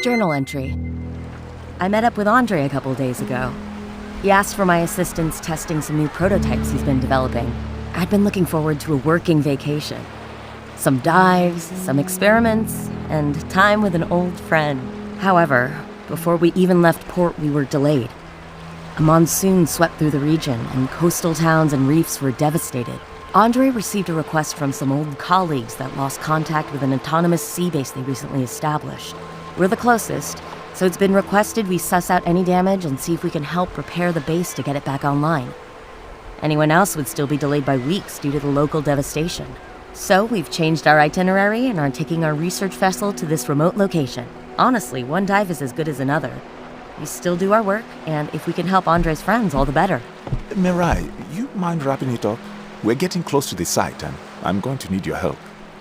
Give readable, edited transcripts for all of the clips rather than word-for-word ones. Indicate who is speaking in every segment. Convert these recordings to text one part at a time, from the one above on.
Speaker 1: Journal entry. I met up with Andre a couple days ago. He asked for my assistance testing some new prototypes he's been developing. I'd been looking forward to a working vacation. Some dives, some experiments, and time with an old friend. However, before we even left port, we were delayed. A monsoon swept through the region, and coastal towns and reefs were devastated. Andre received a request from some old colleagues that lost contact with an autonomous sea base they recently established. We're the closest, so it's been requested we suss out any damage and see if we can help repair the base to get it back online. Anyone else would still be delayed by weeks due to the local devastation. So we've changed our itinerary and are taking our research vessel to this remote location. Honestly, one dive is as good as another. We still do our work, and if we can help Andre's friends, all the better.
Speaker 2: Mirai, you mind wrapping it up? We're getting close to the site, and I'm going to need your help.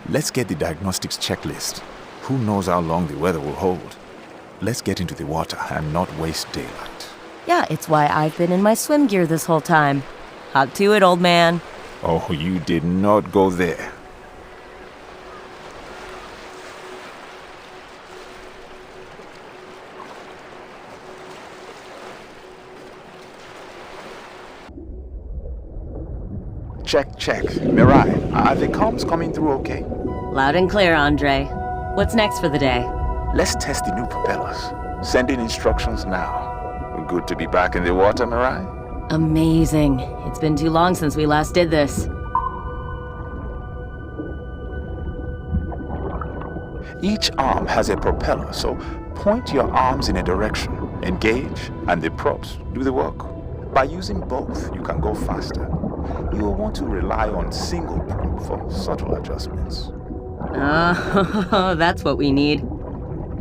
Speaker 2: Let's get the diagnostics checklist. Who knows how long the weather will hold? Let's get into the water and not waste daylight.
Speaker 1: Yeah, it's why I've been in my swim gear this whole time. Hop to it, old man.
Speaker 2: Oh, you did not go there. Check. Mirai, are the comms coming through okay?
Speaker 1: Loud and clear, Andre. What's next for the day?
Speaker 2: Let's test the new propellers. Sending instructions now. Good to be back in the water, Mirai?
Speaker 1: Amazing. It's been too long since we last did this.
Speaker 2: Each arm has a propeller, so point your arms in a direction, engage, and the props do the work. By using both, you can go faster. You will want to rely on single prop for subtle adjustments.
Speaker 1: Oh, that's what we need.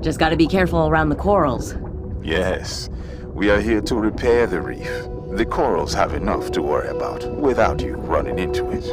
Speaker 1: Just gotta be careful around the corals.
Speaker 2: Yes, we are here to repair the reef. The corals have enough to worry about without you running into it.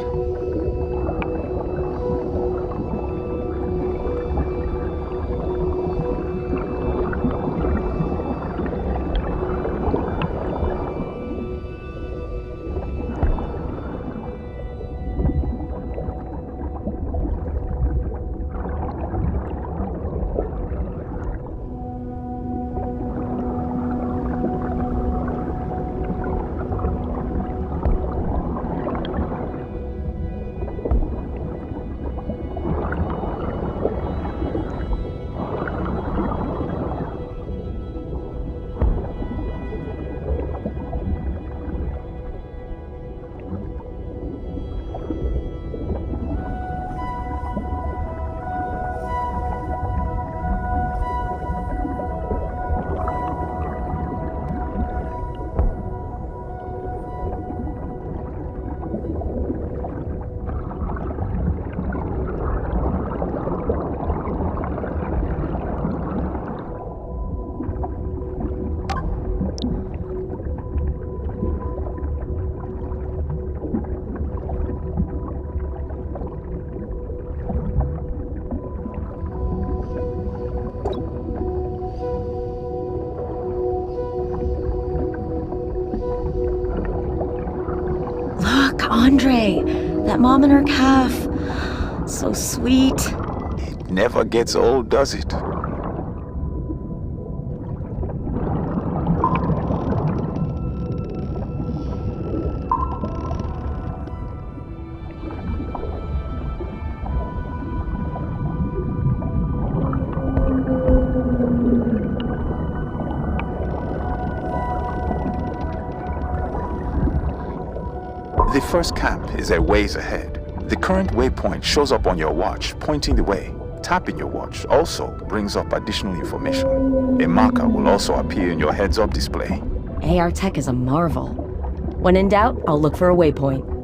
Speaker 1: Andre, that mom and her calf. So sweet.
Speaker 2: It never gets old, does it? The first camp is a ways ahead. The current waypoint shows up on your watch, pointing the way. Tapping your watch also brings up additional information. A marker will also appear in your heads-up display.
Speaker 1: AR tech is a marvel. When in doubt, I'll look for a waypoint.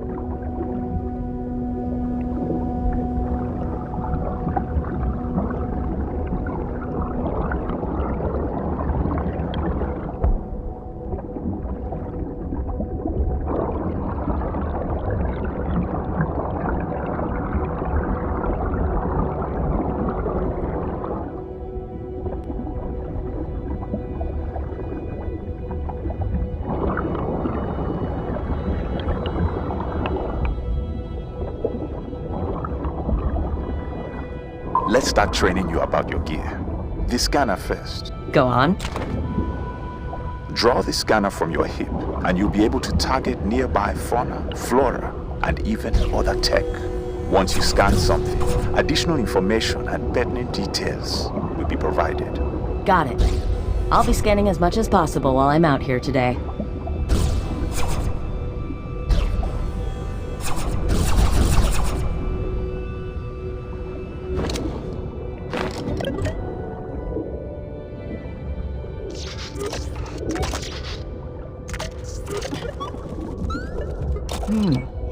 Speaker 2: Let's start training you about your gear. the scanner first.
Speaker 1: Go on.
Speaker 2: Draw the scanner from your hip, and you'll be able to target nearby fauna, flora, and even other tech. Once you scan something, additional information and pertinent details will be provided.
Speaker 1: Got it. I'll be scanning as much as possible while I'm out here today.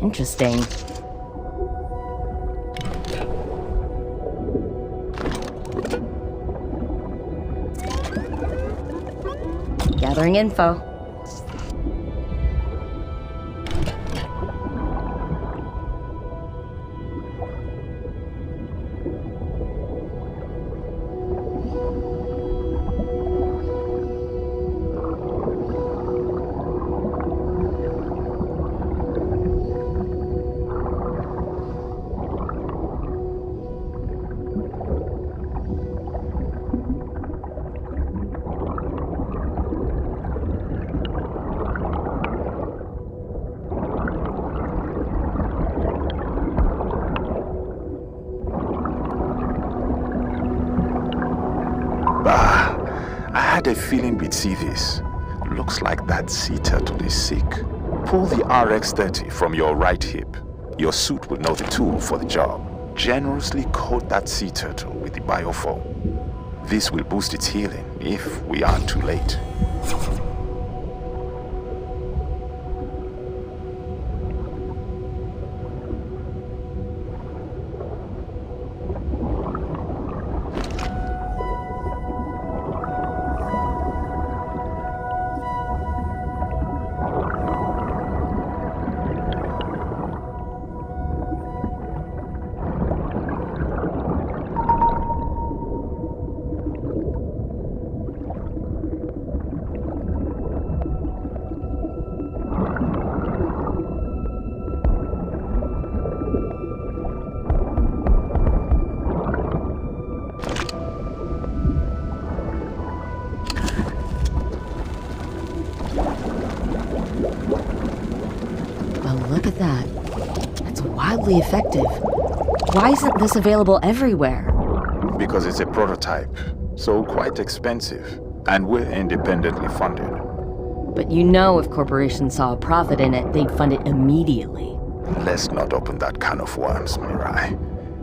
Speaker 1: Interesting. Gathering info.
Speaker 2: I had a feeling we'd see this. Looks like that sea turtle is sick. Pull the RX-30 from your right hip. Your suit will know the tool for the job. Generously coat that sea turtle with the biofoam. This will boost its healing if we aren't too late.
Speaker 1: Look at that. That's wildly effective. Why isn't this available everywhere?
Speaker 2: Because it's a prototype, so quite expensive, and we're independently funded.
Speaker 1: But you know if corporations saw a profit in it, they'd fund it immediately.
Speaker 2: Let's not open that can of worms, Mirai.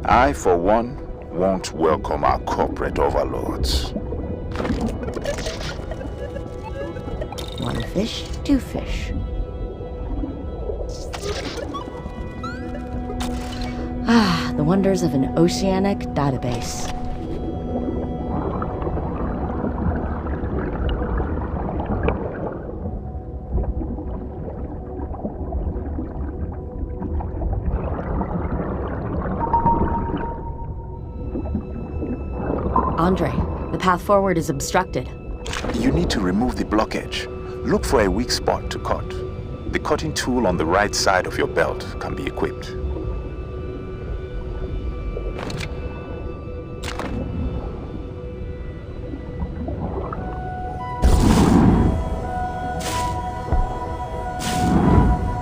Speaker 2: I, for one, won't welcome our corporate overlords.
Speaker 1: One fish, two fish. Ah, the wonders of an oceanic database. Andre, the path forward is obstructed.
Speaker 2: You need to remove the blockage. Look for a weak spot to cut. The cutting tool on the right side of your belt can be equipped.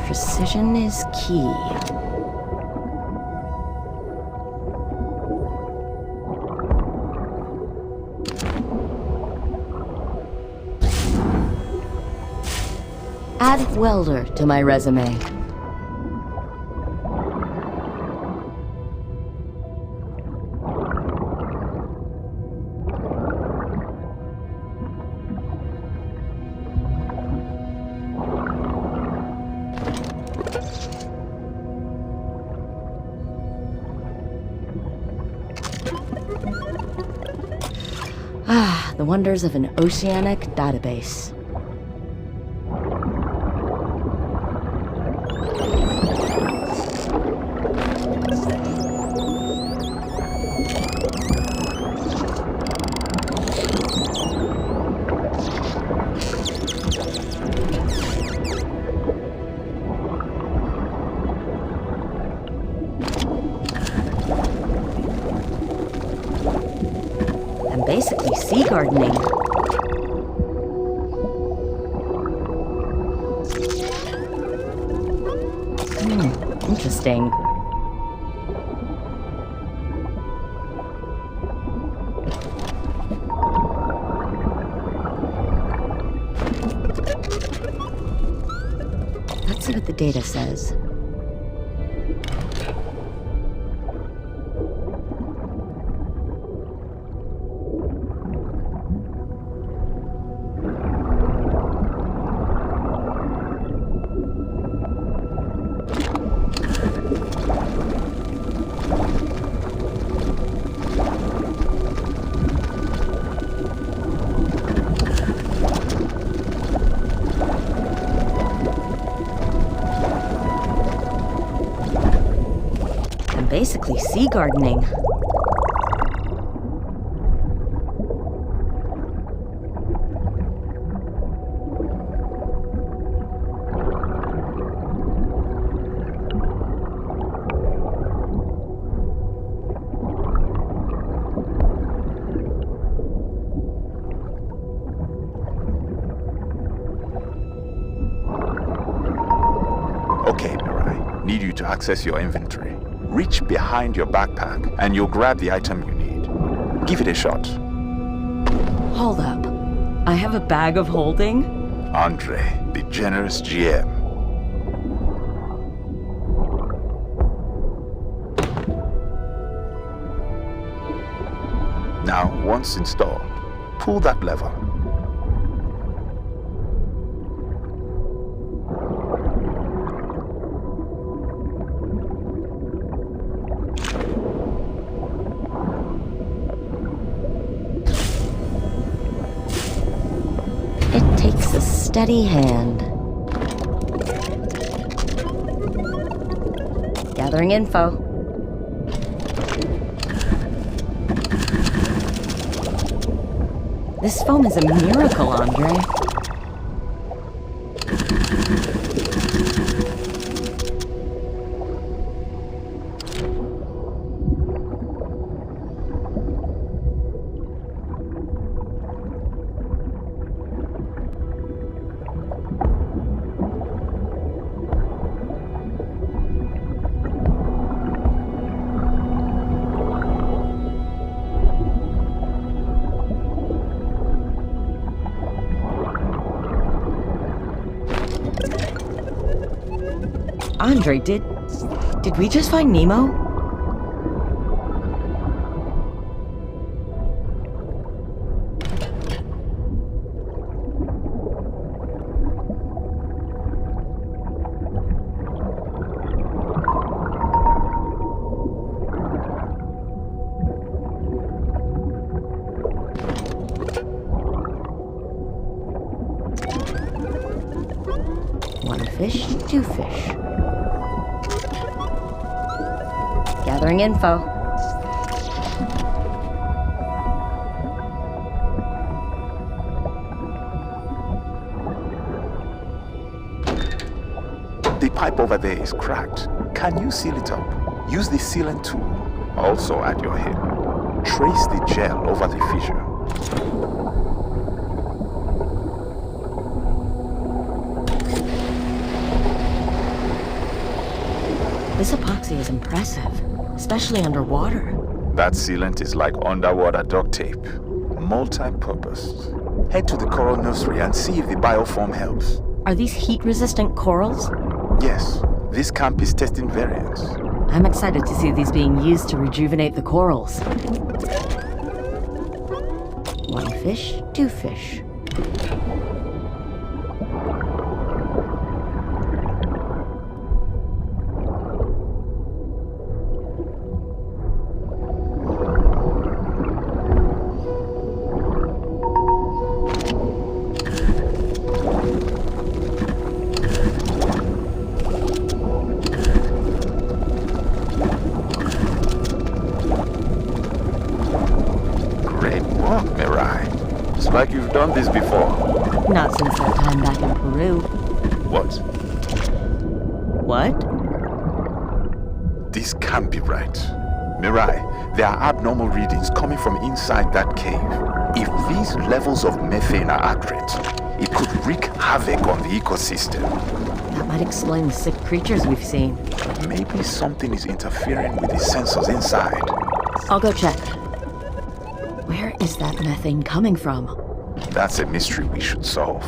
Speaker 1: Precision is key. Add welder to my resume. Ah, the wonders of an oceanic database. Basically sea gardening. Interesting. Let's see what the data says. Basically sea gardening.
Speaker 2: Okay, Mirai. Need you to access your inventory. Reach behind your backpack and you'll grab the item you need. Give it a shot.
Speaker 1: Hold up. I have a bag of holding?
Speaker 2: Andre, the generous GM. Now, once installed, pull that lever.
Speaker 1: It takes a steady hand. Gathering info. This foam is a miracle, Andre. Andre, did we just find Nemo? One fish, two fish. Gathering info.
Speaker 2: The pipe over there is cracked. Can you seal it up? Use the sealant tool, also at your hip. Trace the gel over the fissure.
Speaker 1: This epoxy is impressive, especially underwater.
Speaker 2: That sealant is like underwater duct tape, multi-purpose. Head to the coral nursery and see if the bioform helps.
Speaker 1: Are these heat-resistant corals?
Speaker 2: Yes, this camp is testing variants.
Speaker 1: I'm excited to see these being used to rejuvenate the corals. One fish, two fish.
Speaker 2: Like you've done this before.
Speaker 1: Not since that time back in Peru.
Speaker 2: What?
Speaker 1: What?
Speaker 2: This can't be right. Mirai, there are abnormal readings coming from inside that cave. If these levels of methane are accurate, it could wreak havoc on the ecosystem.
Speaker 1: That might explain the sick creatures we've seen.
Speaker 2: Maybe something is interfering with the sensors inside.
Speaker 1: I'll go check. Where is that methane coming from?
Speaker 2: That's a mystery we should solve.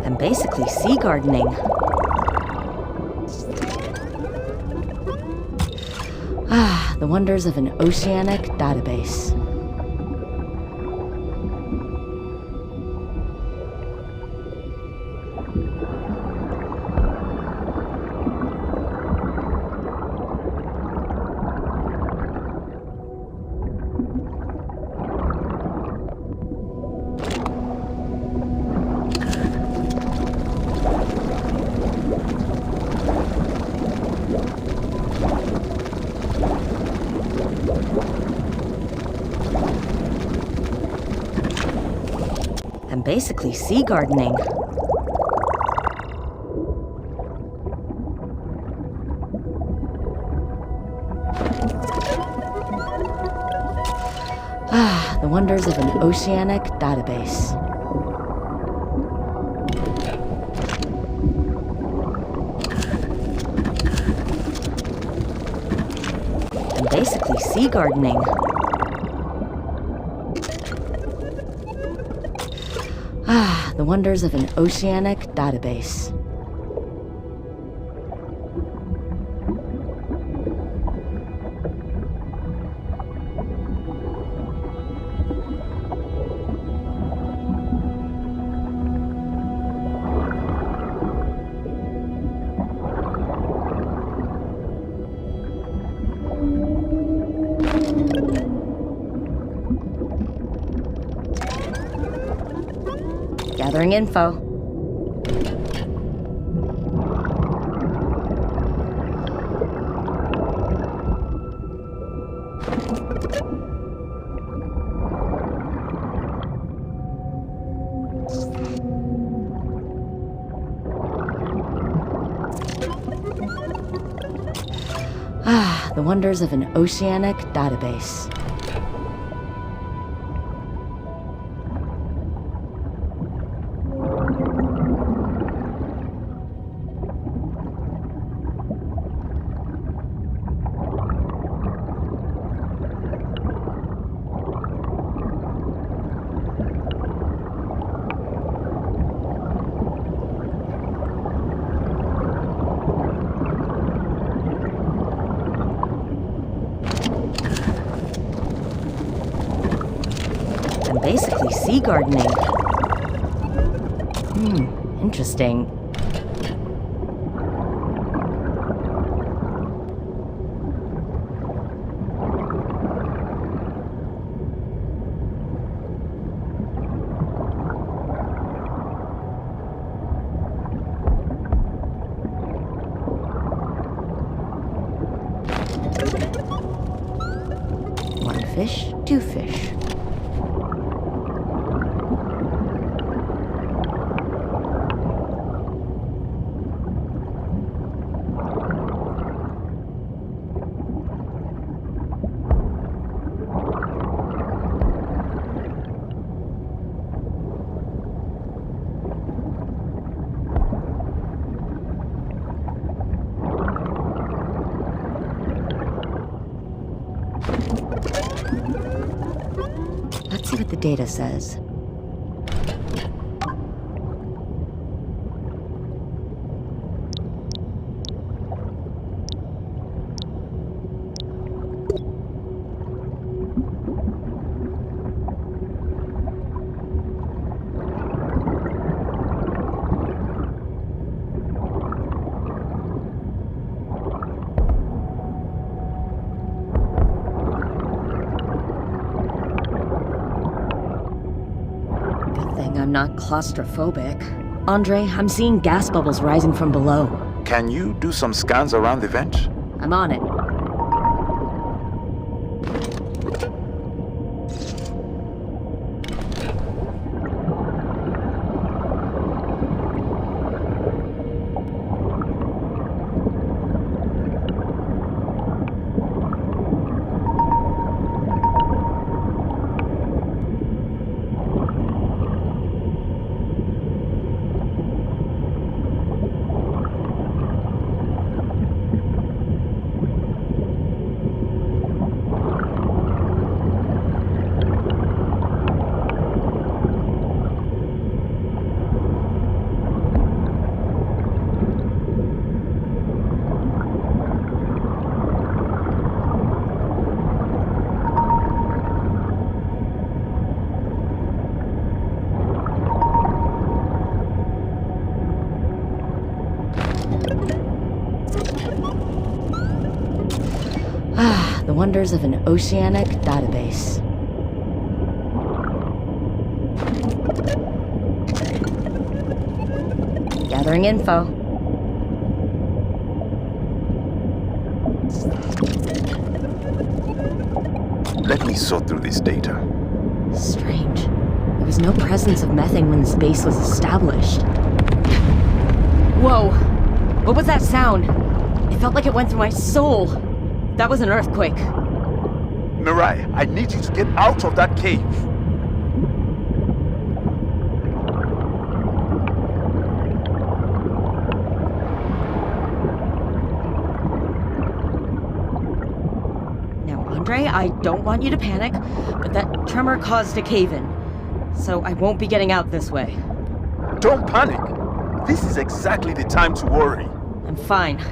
Speaker 1: I'm basically sea gardening. Ah, the wonders of an oceanic database. I'm basically sea gardening. Ah, the wonders of an oceanic database. I'm basically sea gardening. Ah, the wonders of an oceanic database. Gathering info. Ah, the wonders of an oceanic database. I'm basically sea gardening. Interesting. One fish, two fish. data says. I'm not claustrophobic. Andre, I'm seeing gas bubbles rising from below.
Speaker 2: Can you do some scans around the vent?
Speaker 1: I'm on it. The wonders of an oceanic database. Gathering info.
Speaker 2: Let me sort through this data.
Speaker 1: Strange. There was no presence of methane when this base was established. Whoa! What was that sound? It felt like it went through my soul. That was an earthquake.
Speaker 2: Mirai, I need you to get out of that cave.
Speaker 1: Now, Andre, I don't want you to panic, but that tremor caused a cave-in. So I won't be getting out this way.
Speaker 2: Don't panic. This is exactly the time to worry.
Speaker 1: I'm fine.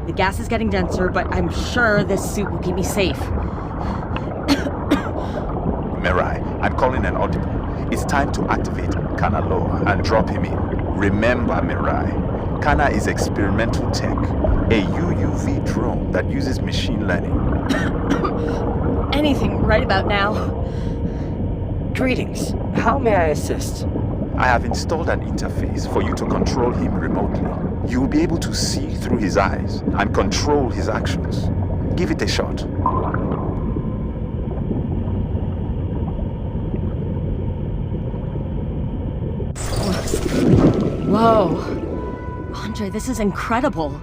Speaker 1: The gas is getting denser, but I'm sure this suit will keep me safe.
Speaker 2: Mirai, I'm calling an audible. It's time to activate Kana Loa and drop him in. Remember, Mirai, Kana is experimental tech, a UUV drone that uses machine learning.
Speaker 1: Anything right about now.
Speaker 3: Greetings. How may I assist?
Speaker 2: I have installed an interface for you to control him remotely. You will be able to see through his eyes and control his actions. Give it a shot.
Speaker 1: Whoa. Andre, this is incredible.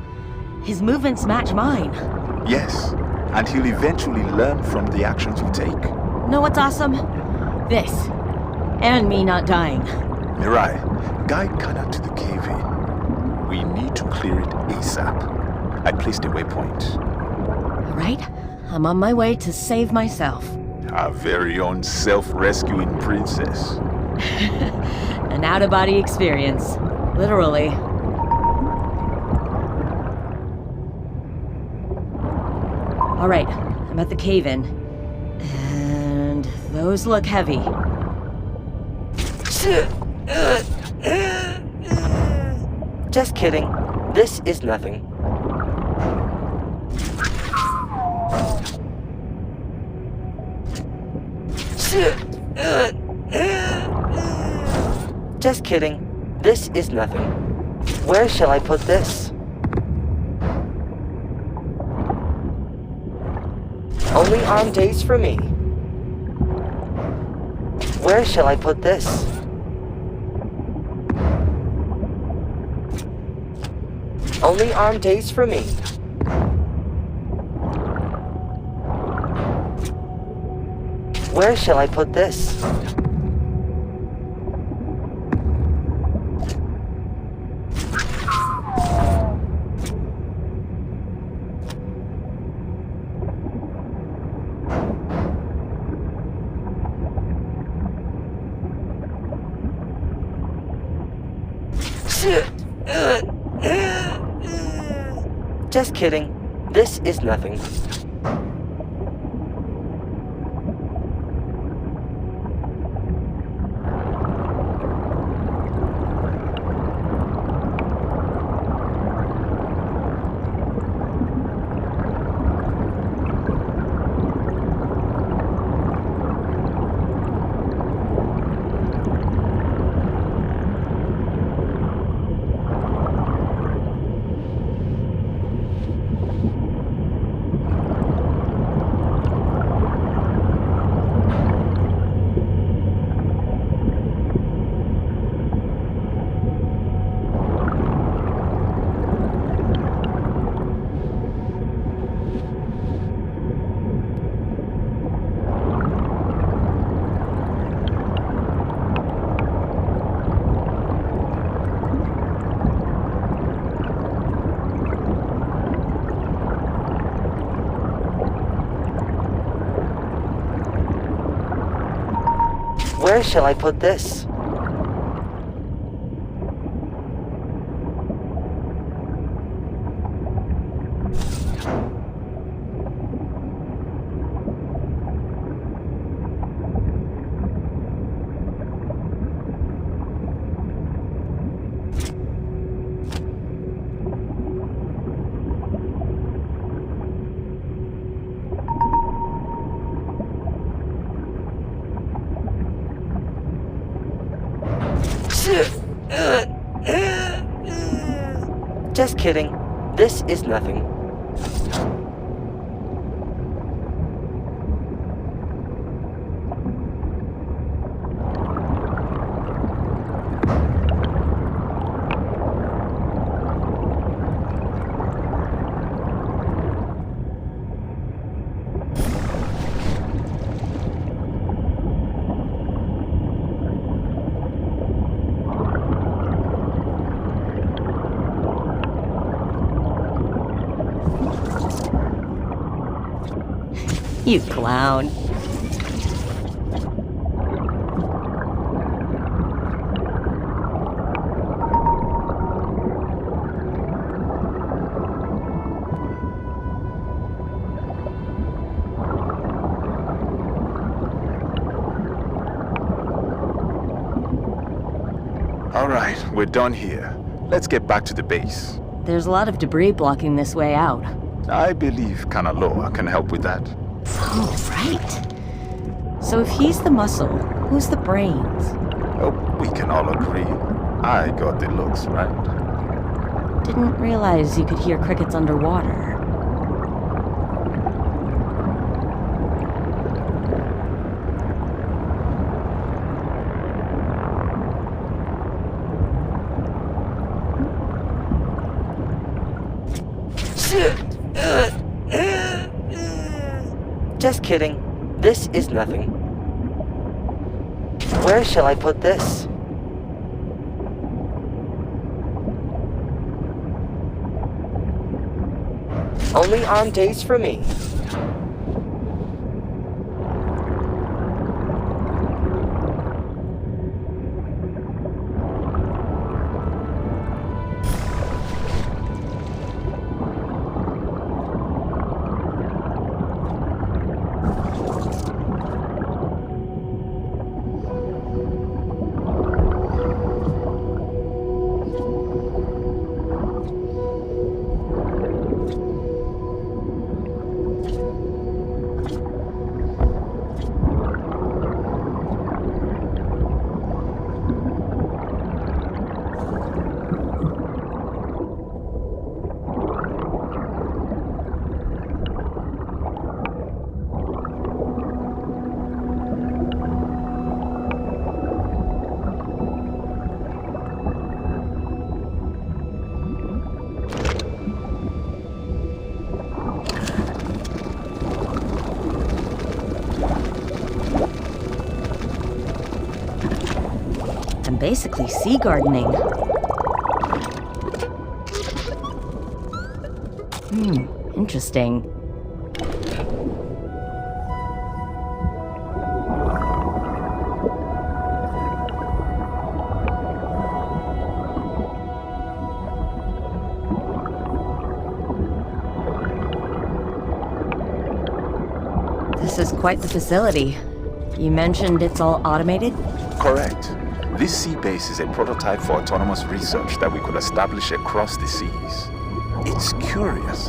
Speaker 1: His movements match mine.
Speaker 2: Yes, and he'll eventually learn from the actions you take.
Speaker 1: Know what's awesome? This. And me not dying.
Speaker 2: Mirai, guide Kana to the cave-in. We need to clear it ASAP. I placed a waypoint.
Speaker 1: All right, I'm on my way to save myself.
Speaker 2: Our very own self-rescuing princess.
Speaker 1: An out-of-body experience. Literally. All right, I'm at the cave-in. And those look heavy.
Speaker 3: Just kidding. This is nothing. Just kidding. This is nothing. Where shall I put this? Only on days for me. Where shall I put this? Only arm days for me. Where shall I put this? Just kidding. This is nothing. Where shall I put this? Just kidding. This is nothing.
Speaker 1: You clown.
Speaker 2: All right, we're done here. Let's get back to the base.
Speaker 1: There's a lot of debris blocking this way out.
Speaker 2: I believe Kanaloa can help with that.
Speaker 1: Oh, right. So if he's the muscle, who's the brains?
Speaker 2: Oh, we can all agree. I got the looks, right?
Speaker 1: Didn't realize you could hear crickets underwater.
Speaker 3: Just kidding. This is nothing. Where shall I put this? Only on days for me.
Speaker 1: I'm basically sea gardening. Interesting. This is quite the facility. You mentioned it's all automated?
Speaker 2: Correct. This sea base is a prototype for autonomous research that we could establish across the seas. It's curious.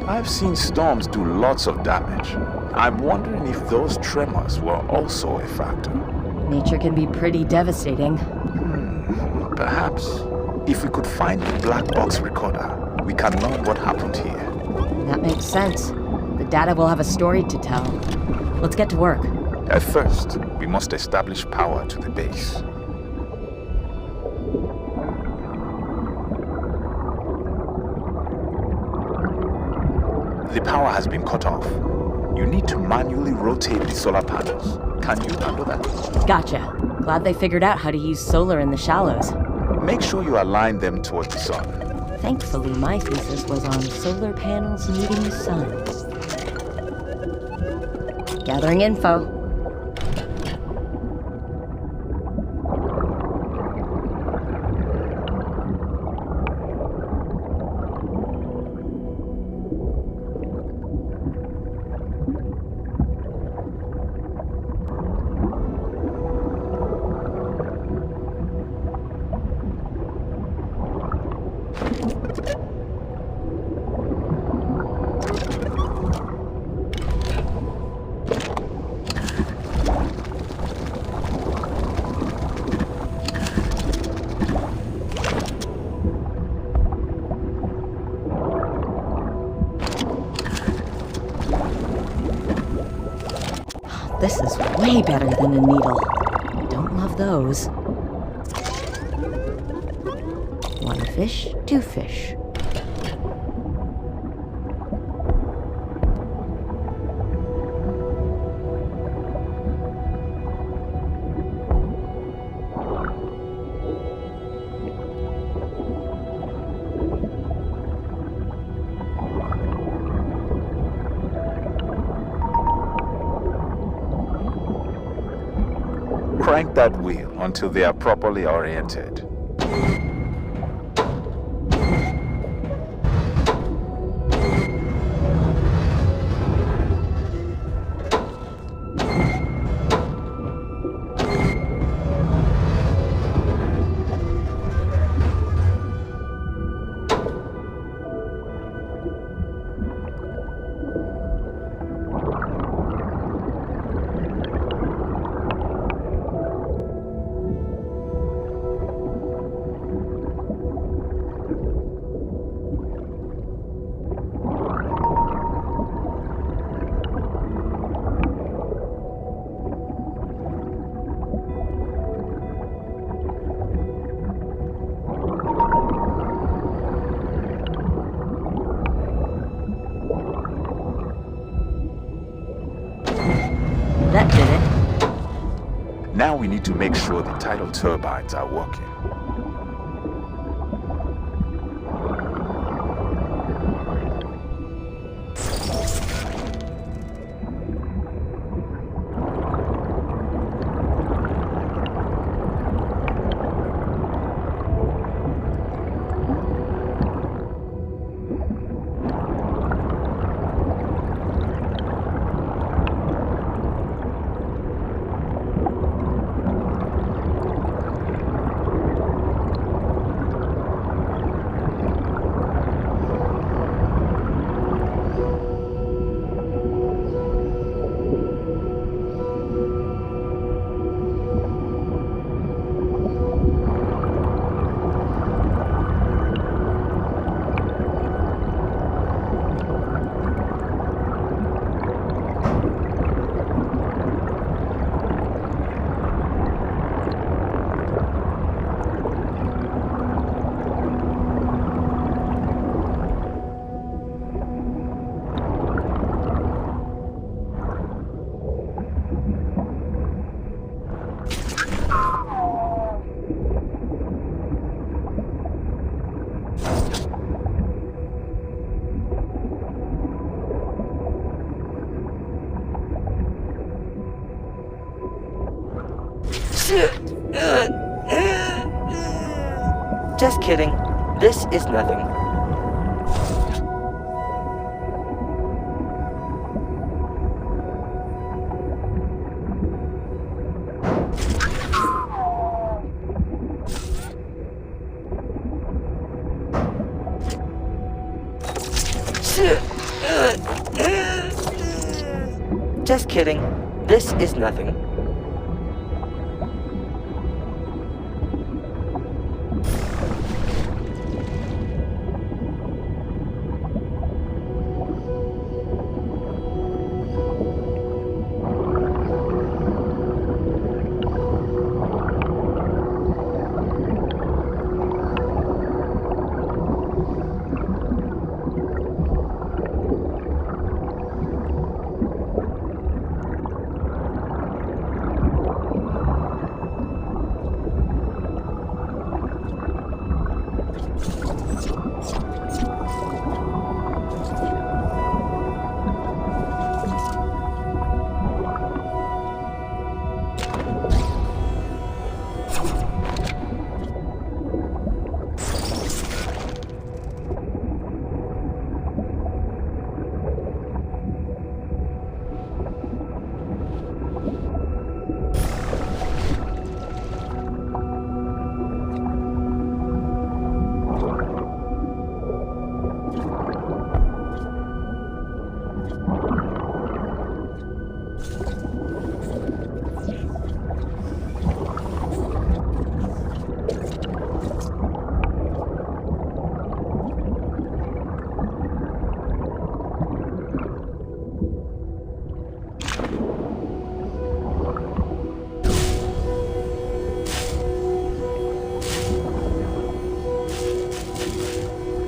Speaker 2: I've seen storms do lots of damage. I'm wondering if those tremors were also a factor.
Speaker 1: Nature can be pretty devastating.
Speaker 2: Perhaps, if we could find the black box recorder, we can learn what happened here.
Speaker 1: That makes sense. The data will have a story to tell. Let's get to work.
Speaker 2: At first, we must establish power to the base. The power has been cut off. You need to manually rotate the solar panels. Can you handle that?
Speaker 1: Gotcha. Glad they figured out how to use solar in the shallows.
Speaker 2: Make sure you align them toward the sun.
Speaker 1: Thankfully, my thesis was on solar panels meeting the sun. Gathering info. This is way better than a needle. Don't love those. One fish, two fish.
Speaker 2: Crank that wheel until they are properly oriented.
Speaker 1: That did it.
Speaker 2: Now we need to make sure the tidal turbines are working.
Speaker 3: Just kidding. This is nothing. Just kidding. This is nothing.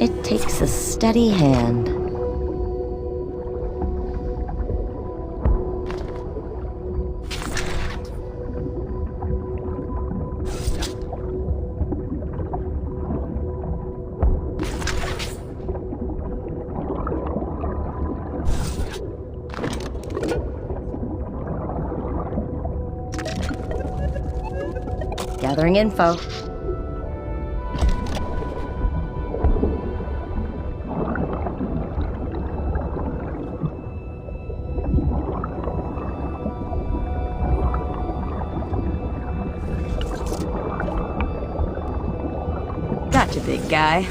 Speaker 1: It takes a steady hand. Gathering info. Gotcha, big guy.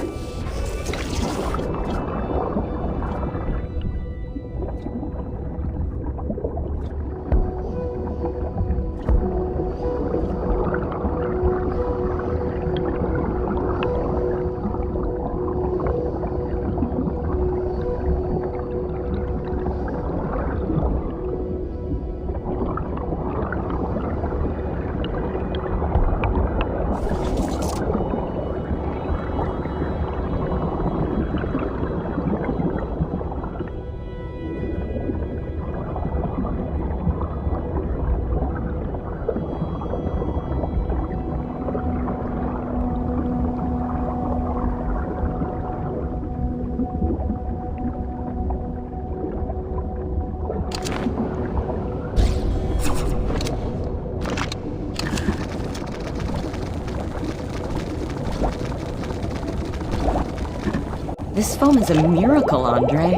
Speaker 1: This foam is a miracle, Andre.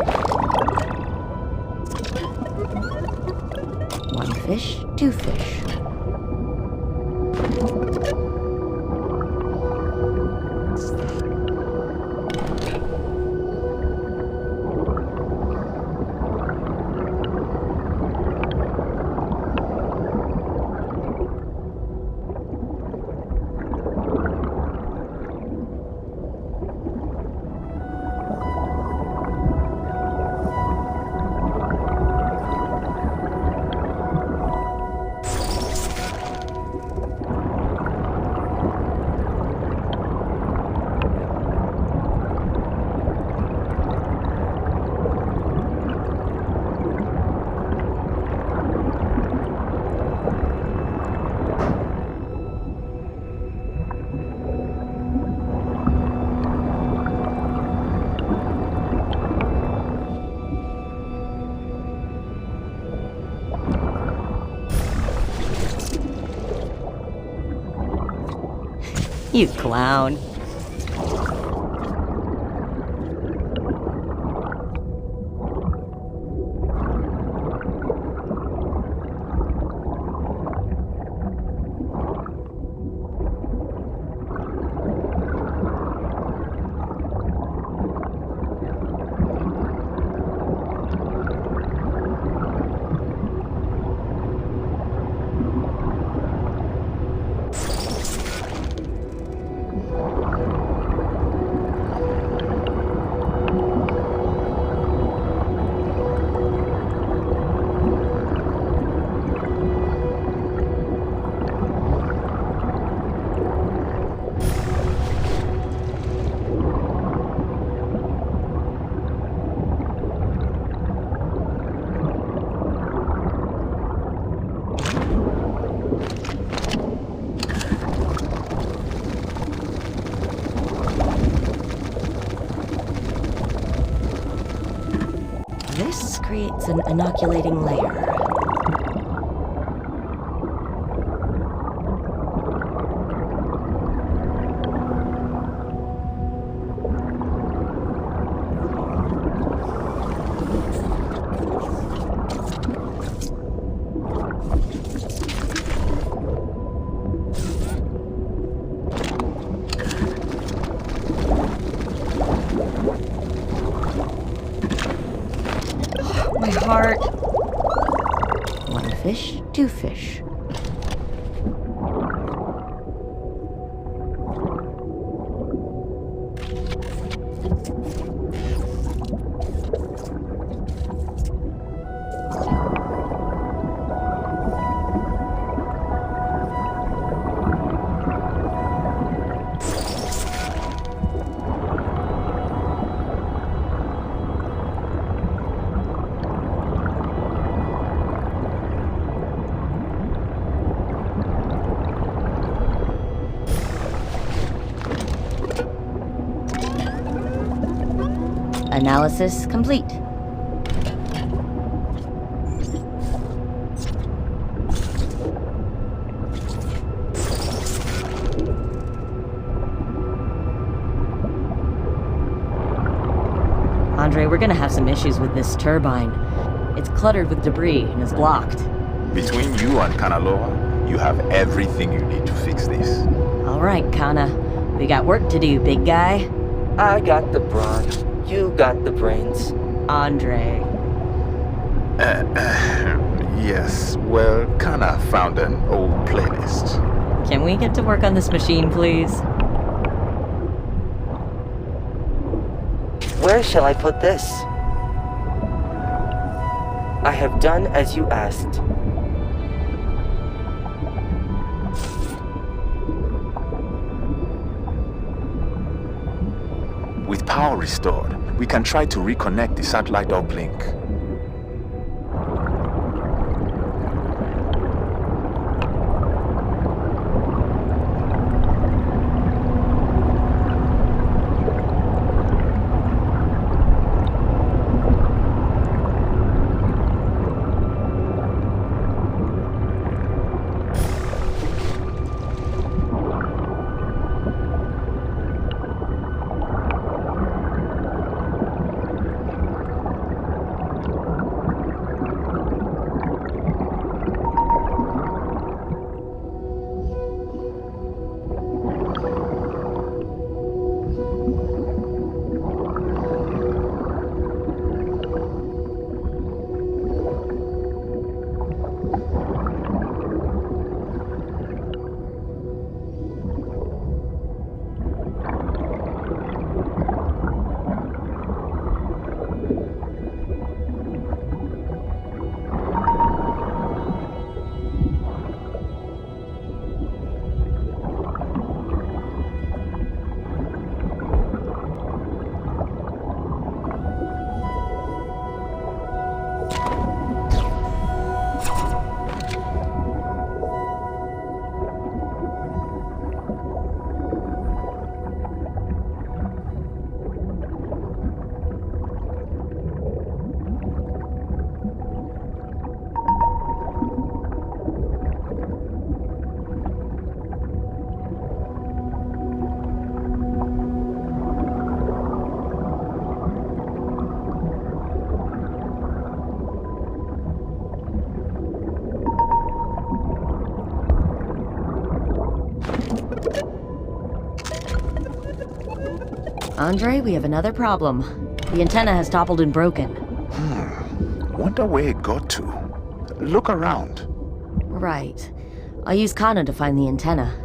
Speaker 1: One fish, two fish. You clown. This creates an inoculating layer. My heart. One fish, two fish. Analysis complete. Andre, we're gonna have some issues with this turbine. It's cluttered with debris and is blocked.
Speaker 2: Between you and Kanaloa, you have everything you need to fix this.
Speaker 1: All right, Kana. We got work to do, big guy.
Speaker 3: I got the brawn. You got the brains.
Speaker 1: Andre.
Speaker 2: Yes, well, Kana found an old playlist.
Speaker 1: Can we get to work on this machine, please?
Speaker 3: Where shall I put this? I have done as you asked.
Speaker 2: With power restored, we can try to reconnect the satellite uplink.
Speaker 1: Andre, we have another problem. The antenna has toppled and broken.
Speaker 2: Wonder where it got to. Look around.
Speaker 1: Right. I'll use Kana to find the antenna.